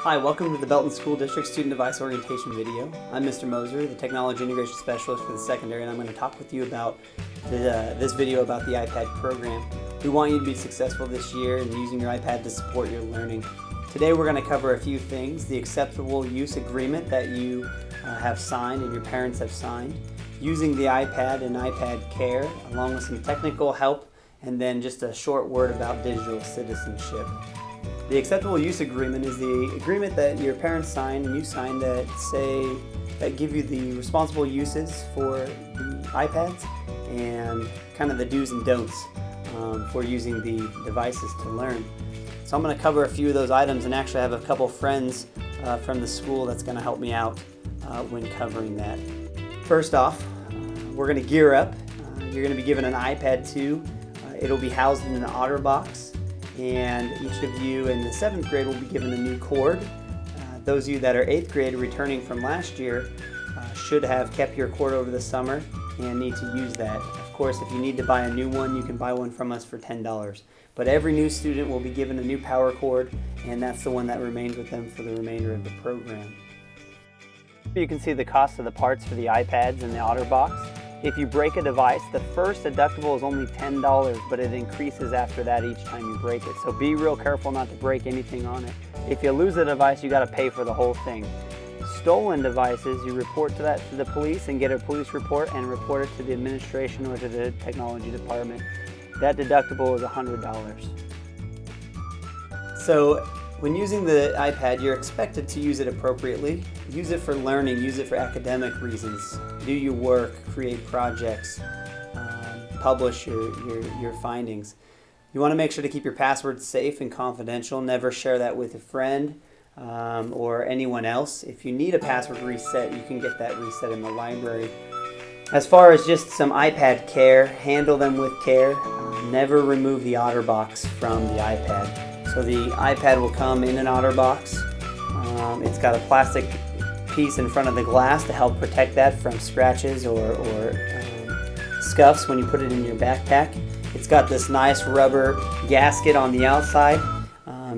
Hi, welcome to the Belton School District Student Device Orientation video. I'm Mr. Moser, the Technology Integration Specialist for the secondary, and I'm going to talk with you about this video about the iPad program. We want you to be successful this year in using your iPad to support your learning. Today we're going to cover a few things: the acceptable use agreement that you have signed and your parents have signed, using the iPad and iPad Care, along with some technical help, and then just a short word about digital citizenship. The acceptable use agreement is the agreement that your parents signed and you signed that give you the responsible uses for the iPads and kind of the do's and don'ts for using the devices to learn. So I'm going to cover a few of those items, and actually have a couple friends from the school that's going to help me out when covering that. First off, we're going to gear up. You're going to be given an iPad 2. It'll be housed in an OtterBox. And each of you in the 7th grade will be given a new cord. Those of you that are 8th grade returning from last year should have kept your cord over the summer and need to use that. Of course, if you need to buy a new one, you can buy one from us for $10. But every new student will be given a new power cord, and that's the one that remains with them for the remainder of the program. You can see the cost of the parts for the iPads and the OtterBox. If you break a device, the first deductible is only $10, but it increases after that each time you break it. So be real careful not to break anything on it. If you lose a device, you got to pay for the whole thing. Stolen devices, you report to the police and get a police report and report it to the administration or to the technology department. That deductible is $100. So when using the iPad, you're expected to use it appropriately. Use it for learning, use it for academic reasons. Do your work, create projects, publish your findings. You want to make sure to keep your passwords safe and confidential. Never share that with a friend or anyone else. If you need a password reset, you can get that reset in the library. As far as just some iPad care, handle them with care. Never remove the OtterBox from the iPad. So the iPad will come in an OtterBox. It's got a plastic piece in front of the glass to help protect that from scratches or scuffs when you put it in your backpack. It's got this nice rubber gasket on the outside.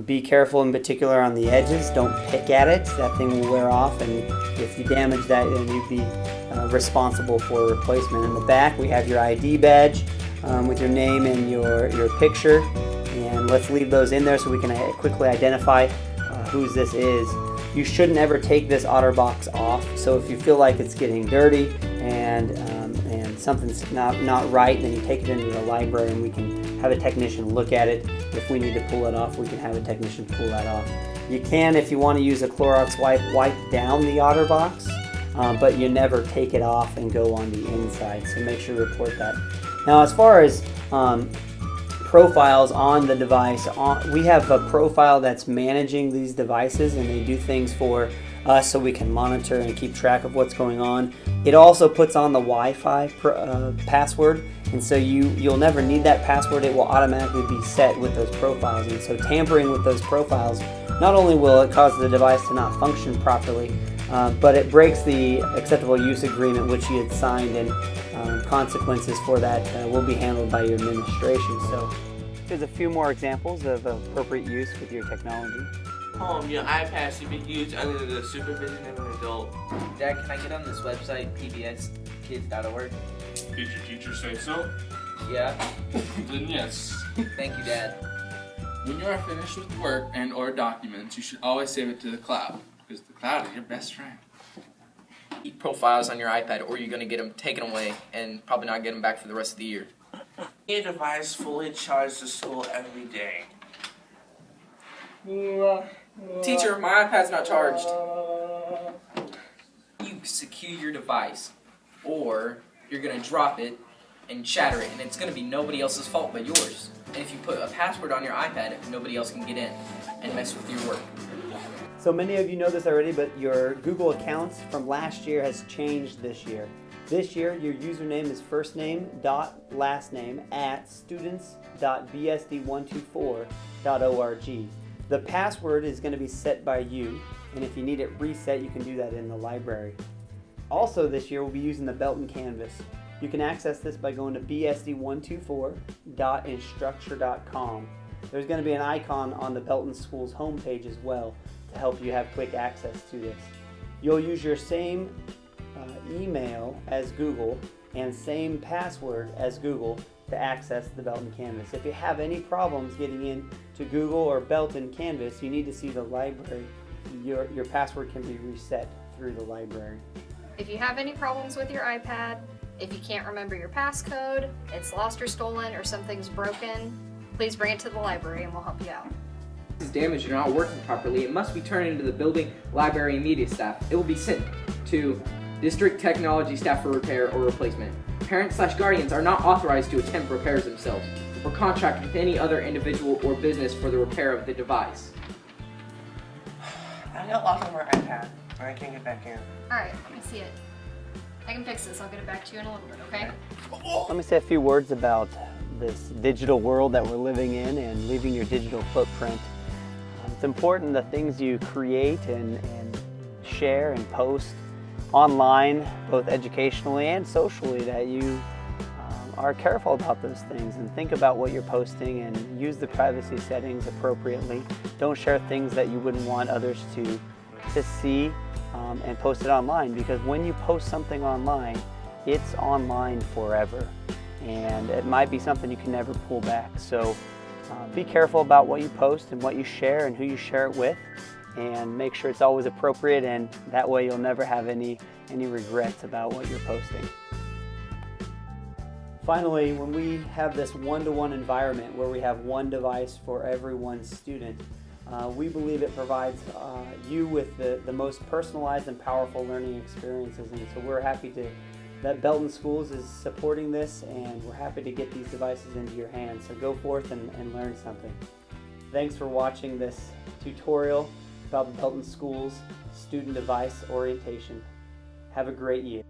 Be careful in particular on the edges. Don't pick at it. That thing will wear off, and if you damage that, then you'd be responsible for a replacement. In the back we have your ID badge with your name and your picture. And let's leave those in there so we can quickly identify whose this is. You shouldn't ever take this OtterBox off. So if you feel like it's getting dirty and something's not right, then you take it into the library and we can have a technician look at it. If we need to pull it off, we can have a technician pull that off. You can, if you want to use a Clorox wipe down the OtterBox, but you never take it off and go on the inside. So make sure to report that. Now, as far as profiles on the device, we have a profile that's managing these devices, and they do things for us so we can monitor and keep track of what's going on. It also puts on the Wi-Fi password, and so you'll never need that password. It will automatically be set with those profiles, and so tampering with those profiles, not only will it cause the device to not function properly, but it breaks the acceptable use agreement which you had signed, and consequences for that will be handled by your administration. So there's a few more examples of appropriate use with your technology. Your iPad should be used under the supervision of an adult. Dad, can I get on this website, pbskids.org? Did your teacher say so? Yeah. Then yes. Thank you, Dad. When you are finished with work and or documents, you should always save it to the cloud, because the cloud is your best friend. Keep profiles on your iPad, or you're going to get them taken away and probably not get them back for the rest of the year. Your device fully charged to school every day. Teacher, my iPad's not charged. You secure your device, or you're going to drop it and shatter it, and it's going to be nobody else's fault but yours. And if you put a password on your iPad, nobody else can get in and mess with your work. So many of you know this already, but your Google accounts from last year has changed this year. This year, your username is firstname.lastname@students.bsd124.org. The password is going to be set by you, and if you need it reset, you can do that in the library. Also this year, we'll be using the Belton canvas. You can access this by going to bsd124.instructure.com. There's going to be an icon on the Belton School's homepage as well to help you have quick access to this. You'll use your same email as Google and same password as Google to access the Belton Canvas. If you have any problems getting in to Google or Belton Canvas, you need to see the library. Your password can be reset through the library. If you have any problems with your iPad, if you can't remember your passcode, it's lost or stolen, or something's broken, please bring it to the library and we'll help you out. If it's damaged or not working properly, it must be turned into the building, library, and media staff. It will be sent to district technology staff for repair or replacement. Parents/guardians are not authorized to attempt repairs themselves or contract with any other individual or business for the repair of the device. I got lost on my iPad, and I can't get back in. Alright, let me see it. I can fix this. I'll get it back to you in a little bit, okay? Let me say a few words about this digital world that we're living in and leaving your digital footprint. It's important the things you create and share and post online, both educationally and socially, that you are careful about those things and think about what you're posting and use the privacy settings appropriately. Don't share things that you wouldn't want others to see and post it online, because when you post something online, it's online forever and it might be something you can never pull back. So be careful about what you post and what you share and who you share it with, and make sure it's always appropriate, and that way you'll never have any regrets about what you're posting. Finally, when we have this one-to-one environment where we have one device for every one student, we believe it provides you with the most personalized and powerful learning experiences, and so we're happy that Belton Schools is supporting this, and we're happy to get these devices into your hands. So go forth and learn something. Thanks for watching this tutorial about the Belton Schools student device orientation. Have a great year.